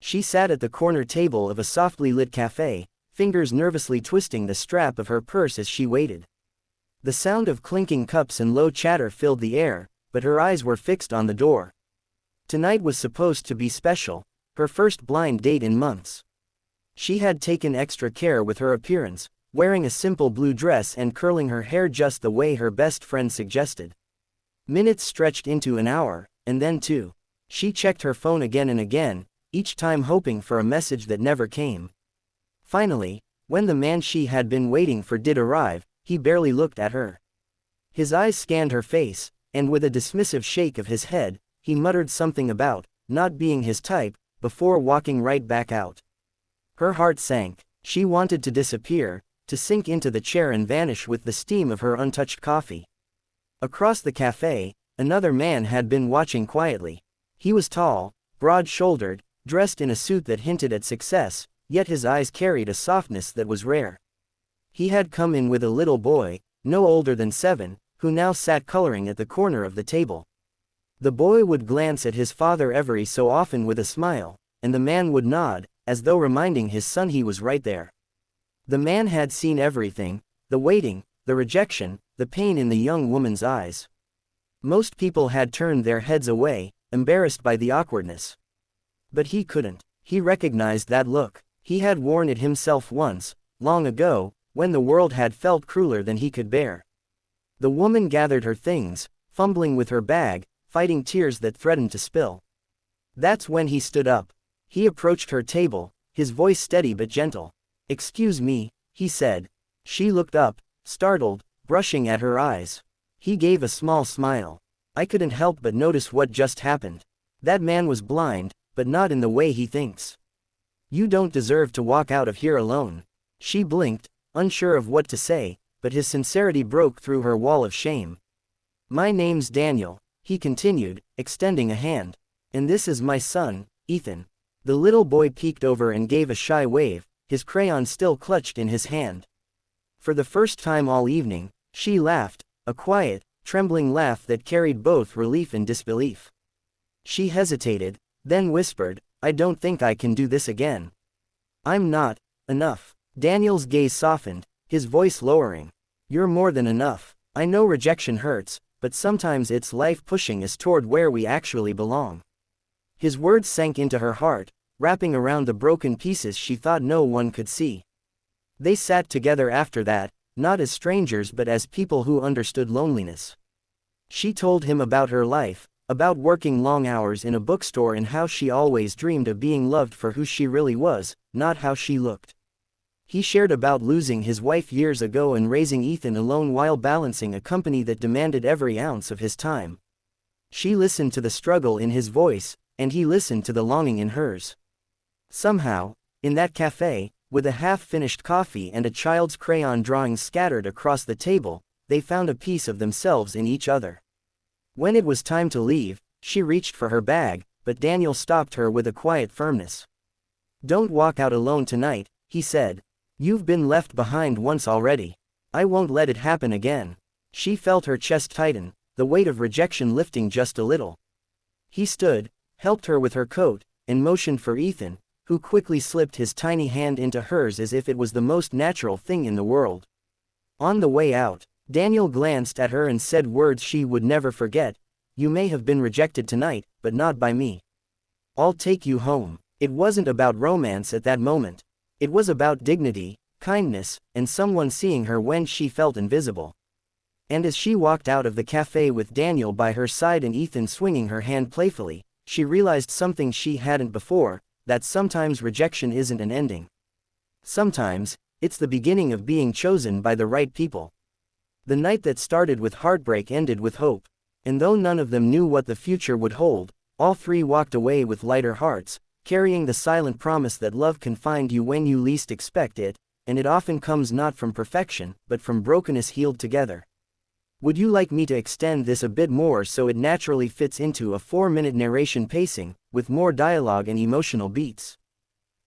She sat at the corner table of a softly lit cafe, fingers nervously twisting the strap of her purse as she waited. The sound of clinking cups and low chatter filled the air, but her eyes were fixed on the door. Tonight was supposed to be special, her first blind date in months. She had taken extra care with her appearance, wearing a simple blue dress and curling her hair just the way her best friend suggested. Minutes stretched into an hour, and then two. She checked her phone again and again, each time hoping for a message that never came. Finally, when the man she had been waiting for did arrive, he barely looked at her. His eyes scanned her face, and with a dismissive shake of his head, he muttered something about not being his type, before walking right back out. Her heart sank. She wanted to disappear, to sink into the chair and vanish with the steam of her untouched coffee. Across the cafe, another man had been watching quietly. He was tall, broad-shouldered, dressed in a suit that hinted at success, yet his eyes carried a softness that was rare. He had come in with a little boy, no older than 7, who now sat coloring at the corner of the table. The boy would glance at his father every so often with a smile, and the man would nod, as though reminding his son he was right there. The man had seen everything, the waiting, the rejection, the pain in the young woman's eyes. Most people had turned their heads away, embarrassed by the awkwardness. But he couldn't. He recognized that look. He had worn it himself once, long ago, when the world had felt crueler than he could bear. The woman gathered her things, fumbling with her bag, fighting tears that threatened to spill. That's when he stood up. He approached her table, his voice steady but gentle. "Excuse me," he said. She looked up, startled, brushing at her eyes. He gave a small smile. "I couldn't help but notice what just happened. That man was blind, but not in the way he thinks. You don't deserve to walk out of here alone." She blinked, unsure of what to say, but his sincerity broke through her wall of shame. "My name's Daniel," he continued, extending a hand. "And this is my son, Ethan." The little boy peeked over and gave a shy wave, his crayon still clutched in his hand. For the first time all evening, she laughed, a quiet, trembling laugh that carried both relief and disbelief. She hesitated, then whispered, "I don't think I can do this again. I'm not enough." Daniel's gaze softened, his voice lowering. "You're more than enough. I know rejection hurts, but sometimes it's life pushing us toward where we actually belong." His words sank into her heart, wrapping around the broken pieces she thought no one could see. They sat together after that, not as strangers but as people who understood loneliness. She told him about her life, about working long hours in a bookstore and how she always dreamed of being loved for who she really was, not how she looked. He shared about losing his wife years ago and raising Ethan alone while balancing a company that demanded every ounce of his time. She listened to the struggle in his voice, and he listened to the longing in hers. Somehow, in that cafe, with a half-finished coffee and a child's crayon drawings scattered across the table, they found a piece of themselves in each other. When it was time to leave, she reached for her bag, but Daniel stopped her with a quiet firmness. "Don't walk out alone tonight," he said. "You've been left behind once already. I won't let it happen again." She felt her chest tighten, the weight of rejection lifting just a little. He stood, helped her with her coat, and motioned for Ethan, who quickly slipped his tiny hand into hers as if it was the most natural thing in the world. On the way out, Daniel glanced at her and said words she would never forget. "You may have been rejected tonight, but not by me. I'll take you home." It wasn't about romance at that moment. It was about dignity, kindness, and someone seeing her when she felt invisible. And as she walked out of the cafe with Daniel by her side and Ethan swinging her hand playfully, she realized something she hadn't before, that sometimes rejection isn't an ending. Sometimes, it's the beginning of being chosen by the right people. The night that started with heartbreak ended with hope. And though none of them knew what the future would hold, all three walked away with lighter hearts, carrying the silent promise that love can find you when you least expect it, and it often comes not from perfection, but from brokenness healed together. Would you like me to extend this a bit more so it naturally fits into a 4-minute narration pacing, with more dialogue and emotional beats?